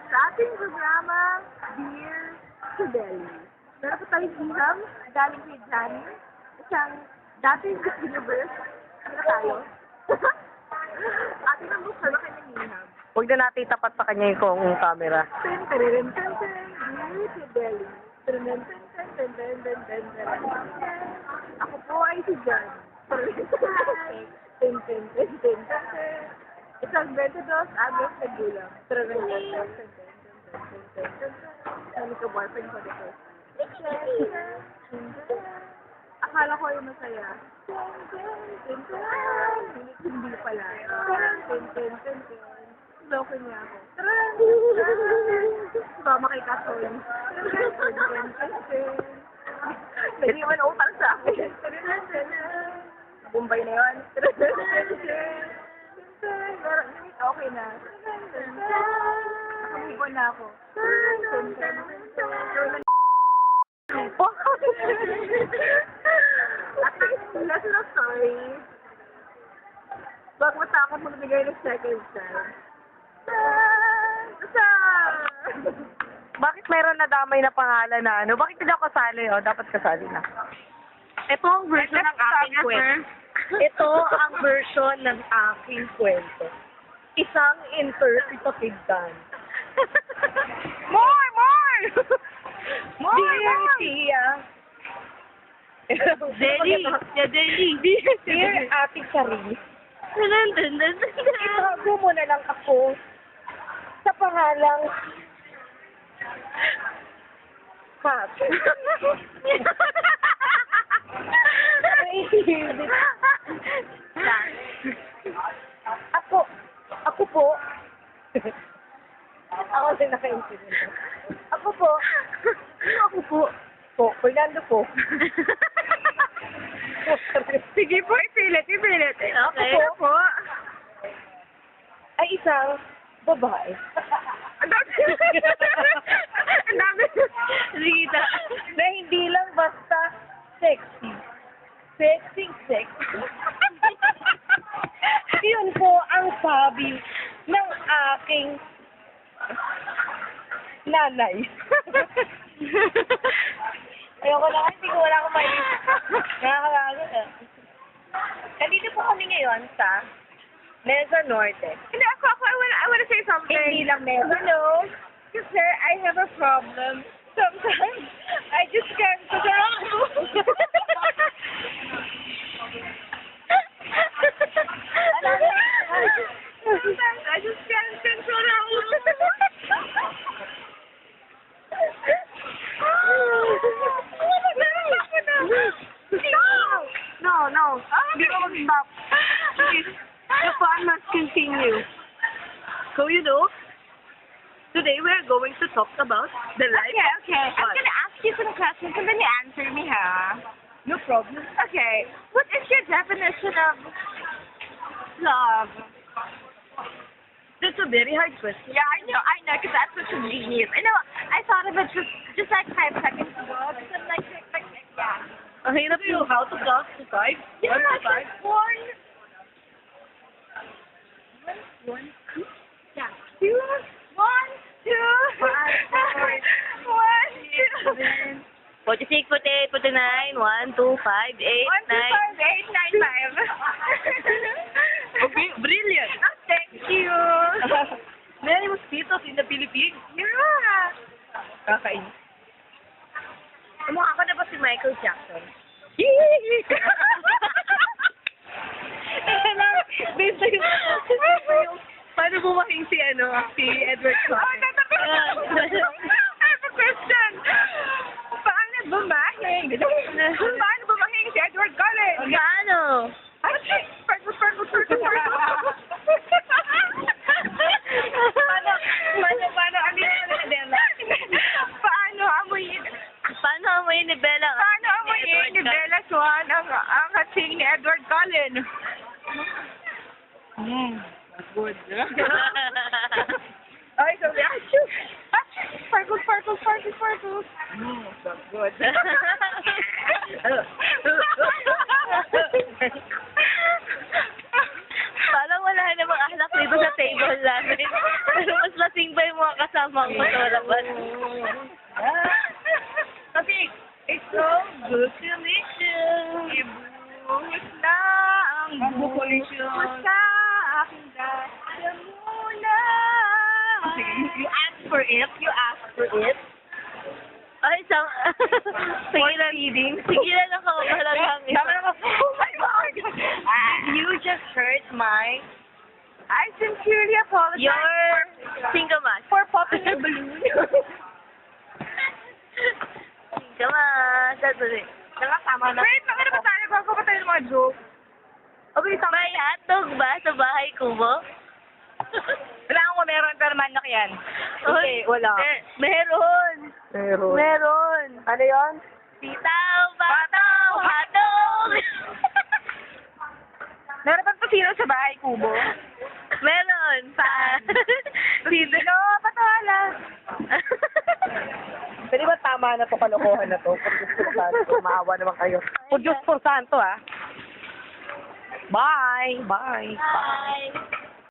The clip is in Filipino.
Sa ating programa, Dear Sibeli. Meron po tayong iham galing kay Johnny, isang dating Miss Universe. Ano tayo? Ating ang buksan na kanyang iham. Huwag na natin tapat sa kanya yung camera. Ten, ten, ten, ten, Dear Sibeli. Ten, ten, ten, ten, ten, ten, ten, ten, ten, ten. Ako po ay si John. Ten, ten, ten, ten, ten, ten. Isang 22 anyos na gulang. Ten, ten, ten, ten, ten, ten, ten, ten, ten, ten. Ano ka boyfriend ko dito? Akala ko yung masaya. Hindi pala. Loko niya ako. Sumama kay Kasoy. Nag-iwan utang sa akin. Bombay na yun. Okay na. Nakamubo na ako. At lesson of story. Wag matakot magbigay ng second chance. Bakit meron na damay na pangalan na ano? Bakit hindi ako kasali? O, dapat kasali na. Ito ang version ng aking kwento. Ito ang version ng aking kwento. Isang interpretive dance. More! Dear Tia. Dear Ate Charis. Itago mo na lang ako sa pangalang Kat. Ako po. Ako din nakaintindi. Ako po. Ako po. Fernando po. Sige po, ipilit. Okay. Ako po. Ay isang babae. Ang dami. Ang dami. Rita. Na hindi lang basta sexy. Sexy. Yun po ang sabi ng aking nanay. Ayoko na kasi wala akong maisip. Nakakalagot eh. Nandito po kami ngayon sa Mesa Norte. Hindi, ako, I wanna say something. Hindi lang Mesa. Hello? Kasi I have a problem. Sometimes, I just can't Sometimes, I just can't control No. Hindi ko mag-stop. The fun must continue. So, today we are going to talk about the life. Okay. I'm gonna ask you some questions and then you answer me, huh? No problem. Okay. What is your definition of love? That's a very hard question. Yeah, I know, because that's such a genius. I know, I thought of it just like 5 seconds ago. Because I'm like, yeah. Ang hirap yung how to count to 5. Yeah, One to five. One, two. Yeah. 2, 1, 2, 1, 2. 46, 48, 49, 1, 2, 5, 8, 1, 2, 5, 8, 9, 5. Okay, brilliant. Oh, thank you. Many mosquitoes in the Philippines. Yeah. Kakainis. Mukha ko na ba si Michael Jackson? Based yung paano bumaking si Edward Oh, Cullen? that's a question. I have a question. Paano bumahing? Paano bumahing si Edward Cullen? Paano? Paano amuyin? Paano amoy ni Bella? Paano amuyin ni Bella Swan ang kasing ni Edward Cullen? That's good. Ay, sabi, achoo! Sparkle. That's good. Parang wala namang ahlak dito sa ball namin. Pero mas lasing pa yung mga kasama ko sa labas. Kasi, it's so good to meet you. Ibuhos na ang bukulisyon sa aking dahil muna. You ask for it. You ask for it. Ay, tigilan. Tigilan ako. Walang hangin. Sabi naman, oh my God! You just hurt my... I sincerely apologize Your singamas. for popping your balloon. Singamas. That's it. Tama na. Wait, bakit ba tayo? Bago pa tayo ng mga joke? Okay, tama. May hotdog ba sa bahay kubo? Wala akong meron, pero manok yan. Okay, wala. Meron. Meron. Ano yun? Sitaw, bataw, hotdog. Meron pang pasino sa bahay, kubo? Meron. Saan? Sino? Patala. Pwede ba tama na to, kalokohan na to? Por Diyos por Santo, maawa naman kayo. Por Diyos por Santo, ah. Bye. Bye. Bye.